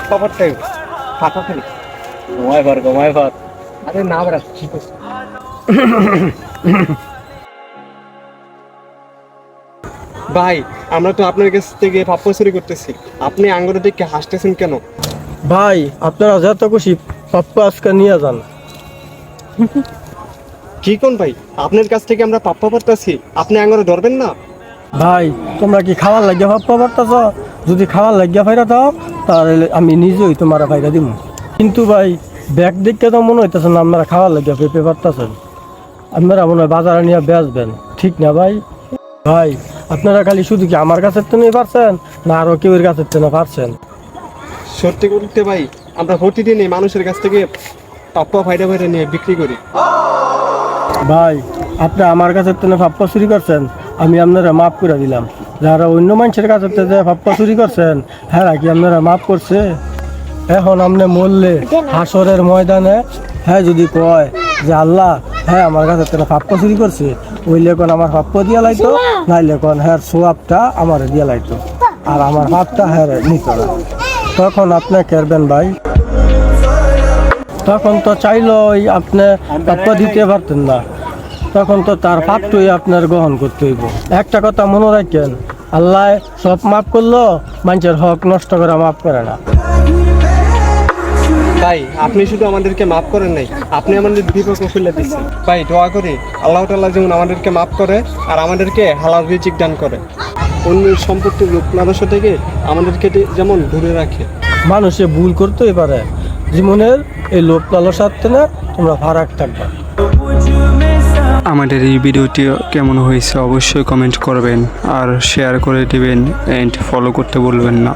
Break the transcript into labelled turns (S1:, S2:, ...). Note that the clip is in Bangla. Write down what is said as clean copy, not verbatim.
S1: খবরটাই ফাটা ফেলি ঘুমাই ভার আরে না বড় ঠিক আছে ভাই আমরা তো আপনার কাছ থেকে পাপ্পা চুরি করতেছি আপনি আঙ্গুরে দেখে হাসতেছেন কেন?
S2: ভাই আপনারা যত খুশি পাপ্পা আজকে নিয়ে যান।
S1: কি কোন ভাই আপনার কাছ থেকে আমরা পাপ্পা পারতাছি আপনি আঙ্গুরে ধরবেন না?
S2: ভাই তোমরা কি খাওয়ার লাগিয়া পাপ্পা পারতাছ? যদি খাওয়ার লাগিয়া ফাইরা দাও তাহলে আমি নিজেই তোমারা ফাইরা দিব। কিন্তু ভাই ব্যাগ দেখতে তো মনে হইতেছে না আপনারা খাওয়ার লাগিয়া পেঁপে পারতেছেন। আপনারা মনে হয় বাজারে নিয়ে বেচবেন, ঠিক না ভাই? ভাই আপনারা খালি শুধু কি আমার কাছে তো নিয়ে পারছেন না আরো কেউ কাছে তো পারছেন?
S1: সত্যি বলতে ভাই আমরা প্রতিদিনই মানুষের কাছ থেকে পাপ্পা ফাইরা ফাইরা নিয়ে বিক্রি করি।
S2: ভাই আপনি আমার কাছে তো পাপ্পা চুরি করছেন, আমি আপনারা মাফ করে দিলাম। যারা অন্য মানুষের কাছে যে পাপ্পা চুরি করছেন হ্যাঁ কি আপনারা মাফ করছে? এখন আপনি মরলে হাসরের ময়দানে হ্যাঁ যদি কয় যে আল্লাহ হ্যাঁ আমার কাছে তো পাপ্পা চুরি করছে, ওই লেখন আমার পাপ্পা দিয়া লাইতো, নাই লেখন হ্যাঁ সোয়াবটা আমার দিয়া লাইতো আর আমার পাপটা হ্যাঁ নিত না, তখন আপনি কেরবেন ভাই? তখন তো চাইলো আপনি পাপ্পা দিতে পারতেন না, তখন তো তার পাপটাই আপনার গ্রহণ করতে হইব। একটা কথা মনে রাখেন, আল্লাহ সব মাফ করলো, মানুষের হক নষ্ট করে মাফ করে না।
S1: ভাই আপনি শুধু আমাদেরকে মাফ করেন নাই, আপনি আমাদের বিপক্ষে খুলে দিচ্ছেন। ভাই দোয়া করি আল্লাহ তাআলা যেমন আমাদেরকে মাফ করে আর আমাদেরকে হালাল রিজিক দান করে, অন্যের সম্পত্তির লোভ লালস থেকে আমাদেরকে যেমন দূরে রাখে।
S2: মানুষে ভুল করতেই পারে, জীবনের এই লোভ লালসাতে না তোমরা ফারাক থাকবা।
S3: আমাদের এই ভিডিওটি কেমন হয়েছে অবশ্যই কমেন্ট করবেন আর শেয়ার করে দিবেন এন্ড ফলো করতে ভুলবেন না।